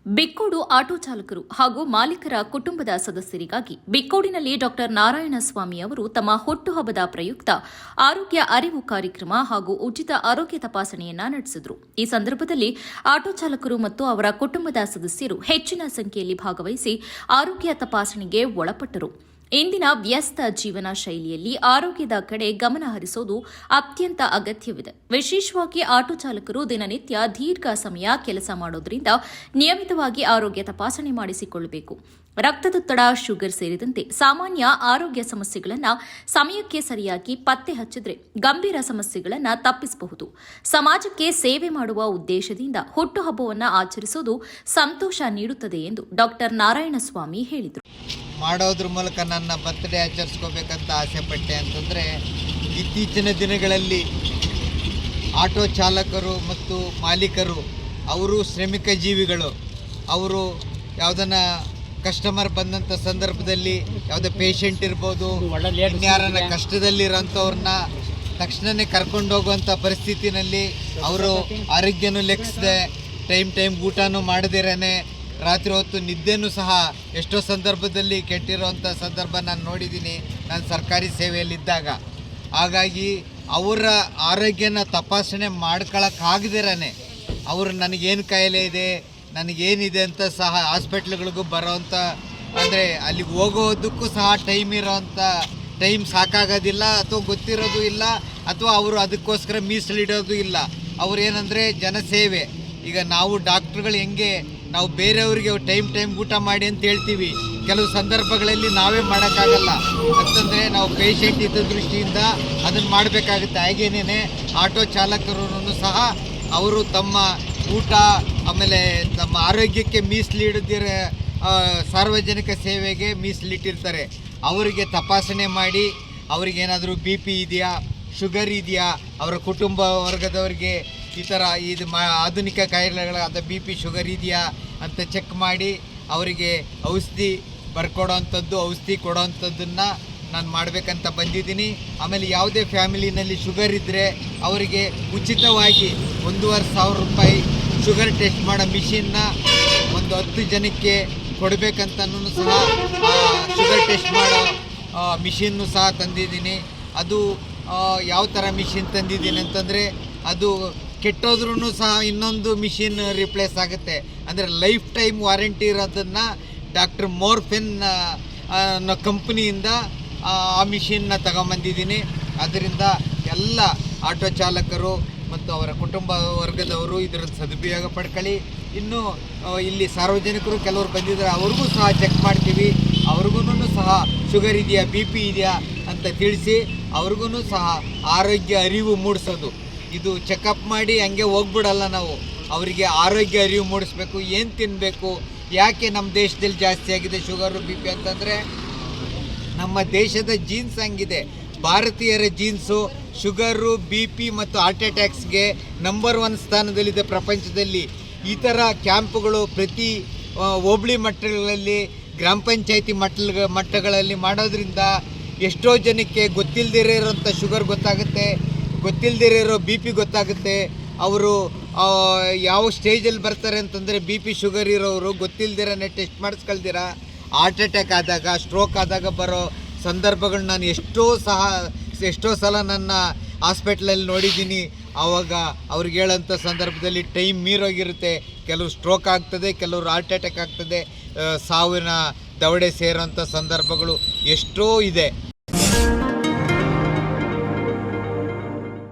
Bikkodu auto ಚಾಲಕರು ಹಾಗೂ ಮಾಲೀಕರ ಕುಟುಂಬದ ಸದಸ್ಯರಿಗಾಗಿ ಬಿಕ್ಕೋಡಿನಲ್ಲಿ ಡಾಕ್ಟರ್ ನಾರಾಯಣಸ್ವಾಮಿ ಅವರು ತಮ್ಮ ಹುಟ್ಟುಹಬ್ಬದ ಪ್ರಯುಕ್ತ ಆರೋಗ್ಯ ಅರಿವು ಕಾರ್ಯಕ್ರಮ ಹಾಗೂ ಉಚಿತ ಆರೋಗ್ಯ ತಪಾಸಣೆಯನ್ನ ನಡೆಸಿದರು. ಈ ಸಂದರ್ಭದಲ್ಲಿ ಆಟೋ ಚಾಲಕರು ಮತ್ತು ಅವರ ಕುಟುಂಬದ ಸದಸ್ಯರು ಹೆಚ್ಚಿನ ಸಂಖ್ಯೆಯಲ್ಲಿ ಭಾಗವಹಿಸಿ ಆರೋಗ್ಯ ತಪಾಸಣೆಗೆ ಒಳಪಟ್ಟರು. ಇಂದಿನ ವ್ಯಸ್ತ ಜೀವನ ಶೈಲಿಯಲ್ಲಿ ಆರೋಗ್ಯದ ಕಡೆ ಗಮನ ಹರಿಸುವುದು ಅತ್ಯಂತ ಅಗತ್ಯವಿದೆ. ವಿಶೇಷವಾಗಿ ಆಟೋ ಚಾಲಕರು ದಿನನಿತ್ಯ ದೀರ್ಘ ಸಮಯ ಕೆಲಸ ಮಾಡೋದ್ರಿಂದ ನಿಯಮಿತವಾಗಿ ಆರೋಗ್ಯ ತಪಾಸಣೆ ಮಾಡಿಸಿಕೊಳ್ಳಬೇಕು. ರಕ್ತದೊತ್ತಡ, ಶುಗರ್ ಸೇರಿದಂತೆ ಸಾಮಾನ್ಯ ಆರೋಗ್ಯ ಸಮಸ್ಯೆಗಳನ್ನು ಸಮಯಕ್ಕೆ ಸರಿಯಾಗಿ ಪತ್ತೆ ಹಚ್ಚಿದ್ರೆ ಗಂಭೀರ ಸಮಸ್ಯೆಗಳನ್ನು ತಪ್ಪಿಸಬಹುದು. ಸಮಾಜಕ್ಕೆ ಸೇವೆ ಮಾಡುವ ಉದ್ದೇಶದಿಂದ ಹುಟ್ಟುಹಬ್ಬವನ್ನು ಆಚರಿಸುವುದು ಸಂತೋಷ ನೀಡುತ್ತದೆ ಎಂದು ಡಾಕ್ಟರ್ ನಾರಾಯಣಸ್ವಾಮಿ ಹೇಳಿದರು. ಮಾಡೋದ್ರ ಮೂಲಕ ನನ್ನ ಬರ್ತ್ಡೇ ಆಚರಿಸ್ಕೋಬೇಕಂತ ಆಸೆ ಪಟ್ಟೆ ಅಂತಂದರೆ, ಇತ್ತೀಚಿನ ದಿನಗಳಲ್ಲಿ ಆಟೋ ಚಾಲಕರು ಮತ್ತು ಮಾಲೀಕರು ಅವರು ಶ್ರಮಿಕ ಜೀವಿಗಳು. ಅವರು ಯಾವುದನ್ನ ಕಸ್ಟಮರ್ ಬಂದಂಥ ಸಂದರ್ಭದಲ್ಲಿ ಯಾವುದೇ ಪೇಷಂಟ್ ಇರ್ಬೋದು, ಇನ್ಯಾರನ್ನ ಕಷ್ಟದಲ್ಲಿರೋಂಥವ್ರನ್ನ ತಕ್ಷಣವೇ ಕರ್ಕೊಂಡು ಹೋಗುವಂಥ ಪರಿಸ್ಥಿತಿನಲ್ಲಿ ಅವರು ಆರೋಗ್ಯನೂ ಲೆಕ್ಕಿಸದೆ ಟೈಮ್ ಊಟನೂ ಮಾಡದಿರೇ ರಾತ್ರಿ ಹೊತ್ತು ನಿದ್ದೆನೂ ಸಹ ಎಷ್ಟೋ ಸಂದರ್ಭದಲ್ಲಿ ಕೆಟ್ಟಿರೋವಂಥ ಸಂದರ್ಭ ನಾನು ನೋಡಿದ್ದೀನಿ, ನಾನು ಸರ್ಕಾರಿ ಸೇವೆಯಲ್ಲಿದ್ದಾಗ. ಹಾಗಾಗಿ ಅವರ ಆರೋಗ್ಯನ ತಪಾಸಣೆ ಮಾಡ್ಕೊಳ್ಳೋಕ್ಕಾಗದಿರೇ ಅವರು ನನಗೇನು ಕಾಯಿಲೆ ಇದೆ, ನನಗೇನಿದೆ ಅಂತ ಸಹ ಹಾಸ್ಪಿಟ್ಲ್ಗಳಿಗೂ ಬರೋವಂಥ, ಅಂದರೆ ಅಲ್ಲಿಗೆ ಹೋಗೋದಕ್ಕೂ ಸಹ ಟೈಮ್ ಸಾಕಾಗೋದಿಲ್ಲ, ಅಥವಾ ಗೊತ್ತಿರೋದು ಇಲ್ಲ, ಅಥವಾ ಅವರು ಅದಕ್ಕೋಸ್ಕರ ಮೀಸಲಿಡೋದು ಇಲ್ಲ. ಅವರೇನೆಂದರೆ ಜನಸೇವೆ. ಈಗ ನಾವು ಡಾಕ್ಟ್ರುಗಳು ಹೆಂಗೆ ನಾವು ಬೇರೆಯವರಿಗೆ ಟೈಮ್ ಊಟ ಮಾಡಿ ಅಂತ ಹೇಳ್ತೀವಿ, ಕೆಲವು ಸಂದರ್ಭಗಳಲ್ಲಿ ನಾವೇ ಮಾಡೋಕ್ಕಾಗಲ್ಲ ಅಂತಂದರೆ ನಾವು ಪೇಷಂಟ್ ಇದ್ದ ದೃಷ್ಟಿಯಿಂದ ಅದನ್ನು ಮಾಡಬೇಕಾಗುತ್ತೆ. ಹಾಗೇನೇ ಆಟೋ ಚಾಲಕರು ಸಹ ಅವರು ತಮ್ಮ ಊಟ ಆಮೇಲೆ ತಮ್ಮ ಆರೋಗ್ಯಕ್ಕೆ ಮೀಸಲಿಡದಿರ ಸಾರ್ವಜನಿಕ ಸೇವೆಗೆ ಮೀಸಲಿಟ್ಟಿರ್ತಾರೆ. ಅವರಿಗೆ ತಪಾಸಣೆ ಮಾಡಿ ಅವರಿಗೇನಾದರೂ BP ಇದೆಯಾ, ಶುಗರ್ ಇದೆಯಾ, ಅವರ ಕುಟುಂಬ ವರ್ಗದವರಿಗೆ ಈ ಥರ ಆಧುನಿಕ ಕಾಯಿಲೆಗಳಾದ BP, ಶುಗರ್ ಇದೆಯಾ ಅಂತ ಚೆಕ್ ಮಾಡಿ ಅವರಿಗೆ ಔಷಧಿ ಬರ್ಕೊಡೋವಂಥದ್ದು, ಔಷಧಿ ಕೊಡೋವಂಥದ್ದನ್ನು ನಾನು ಮಾಡಬೇಕಂತ ಬಂದಿದ್ದೀನಿ. ಆಮೇಲೆ ಯಾವುದೇ ಫ್ಯಾಮಿಲಿನಲ್ಲಿ ಶುಗರ್ ಇದ್ದರೆ ಅವರಿಗೆ ಉಚಿತವಾಗಿ 1,500 ರೂಪಾಯಿ ಶುಗರ್ ಟೆಸ್ಟ್ ಮಾಡೋ ಮಿಷಿನ್ನ ಒಂದು 10 ಜನಕ್ಕೆ ಕೊಡಬೇಕಂತನೂ ಸಹ ಶುಗರ್ ಟೆಸ್ಟ್ ಮಾಡೋ ಮಿಷಿನ್ನು ಸಹ ತಂದಿದ್ದೀನಿ. ಅದು ಯಾವ ಥರ ಮಿಷಿನ್ ತಂದಿದ್ದೀನಿ ಅಂತಂದರೆ, ಅದು ಕೆಟ್ಟೋದ್ರೂ ಸಹ ಇನ್ನೊಂದು ಮಿಷಿನ್ ರಿಪ್ಲೇಸ್ ಆಗುತ್ತೆ. ಅಂದರೆ ಲೈಫ್ ಟೈಮ್ ವಾರಂಟಿ ಇರೋದನ್ನು ಡಾಕ್ಟರ್ ಮೋರ್ಫಿನ್ ಅನ್ನೋ ಕಂಪ್ನಿಯಿಂದ ಆ ಮಿಷಿನ್ನ ತಗೊಂಬಂದಿದ್ದೀನಿ. ಅದರಿಂದ ಎಲ್ಲ ಆಟೋ ಚಾಲಕರು ಮತ್ತು ಅವರ ಕುಟುಂಬ ವರ್ಗದವರು ಇದರ ಸದುಪಯೋಗ ಪಡ್ಕೊಳ್ಳಿ. ಇನ್ನು ಇಲ್ಲಿ ಸಾರ್ವಜನಿಕರು ಕೆಲವರು ಬಂದಿದ್ದಾರೆ, ಅವ್ರಿಗೂ ಸಹ ಚೆಕ್ ಮಾಡ್ತೀವಿ. ಅವ್ರಿಗೂ ಸಹ ಶುಗರ್ ಇದೆಯಾ, BP ಇದೆಯಾ ಅಂತ ತಿಳಿಸಿ ಅವ್ರಿಗೂ ಸಹ ಆರೋಗ್ಯ ಅರಿವು ಮೂಡಿಸೋದು. ಇದು ಚೆಕಪ್ ಮಾಡಿ ಹಂಗೆ ಹೋಗ್ಬಿಡಲ್ಲ ನಾವು, ಅವರಿಗೆ ಆರೋಗ್ಯ ಅರಿವು ಮೂಡಿಸ್ಬೇಕು. ಏನು ತಿನ್ನಬೇಕು, ಯಾಕೆ ನಮ್ಮ ದೇಶದಲ್ಲಿ ಜಾಸ್ತಿ ಆಗಿದೆ ಶುಗರು BP ಅಂತಂದರೆ, ನಮ್ಮ ದೇಶದ ಜೀನ್ಸ್ ಹಂಗಿದೆ. ಭಾರತೀಯರ ಜೀನ್ಸು ಶುಗರು, BP ಮತ್ತು ಹಾರ್ಟ್ ಅಟ್ಯಾಕ್ಸ್ಗೆ ನಂಬರ್ 1 ಸ್ಥಾನದಲ್ಲಿದೆ ಪ್ರಪಂಚದಲ್ಲಿ. ಈ ಥರ ಕ್ಯಾಂಪ್ಗಳು ಪ್ರತಿ ಹೋಬಳಿ ಮಟ್ಟಗಳಲ್ಲಿ, ಗ್ರಾಮ ಪಂಚಾಯತಿ ಮಟ್ಟಗಳಲ್ಲಿ ಮಾಡೋದ್ರಿಂದ ಎಷ್ಟೋ ಜನಕ್ಕೆ ಗೊತ್ತಿಲ್ಲದಿರೋ ಇರೋಂಥ ಶುಗರ್ ಗೊತ್ತಾಗುತ್ತೆ, ಗೊತ್ತಿಲ್ಲದಿರೋ ಇರೋ BP ಗೊತ್ತಾಗುತ್ತೆ. ಅವರು ಯಾವ ಸ್ಟೇಜಲ್ಲಿ ಬರ್ತಾರೆ ಅಂತಂದರೆ, BP ಶುಗರ್ ಇರೋರು ಗೊತ್ತಿಲ್ಲದಿರೇ ಟೆಸ್ಟ್ ಮಾಡಿಸ್ಕೊಳ್ದಿರ ಹಾರ್ಟ್ ಅಟ್ಯಾಕ್ ಆದಾಗ, ಸ್ಟ್ರೋಕ್ ಆದಾಗ ಬರೋ ಸಂದರ್ಭಗಳು ನಾನು ಎಷ್ಟೋ ಸಲ ನನ್ನ ಹಾಸ್ಪಿಟ್ಲಲ್ಲಿ ನೋಡಿದ್ದೀನಿ. ಆವಾಗ ಅವ್ರಿಗೆ ಹೇಳೋಂಥ ಸಂದರ್ಭದಲ್ಲಿ ಟೈಮ್ ಮೀರೋಗಿರುತ್ತೆ. ಕೆಲವರು ಸ್ಟ್ರೋಕ್ ಆಗ್ತದೆ, ಕೆಲವರು ಹಾರ್ಟ್ ಅಟ್ಯಾಕ್ ಆಗ್ತದೆ, ಸಾವಿನ ದವಡೆ ಸೇರೋಂಥ ಸಂದರ್ಭಗಳು ಎಷ್ಟೋ ಇದೆ.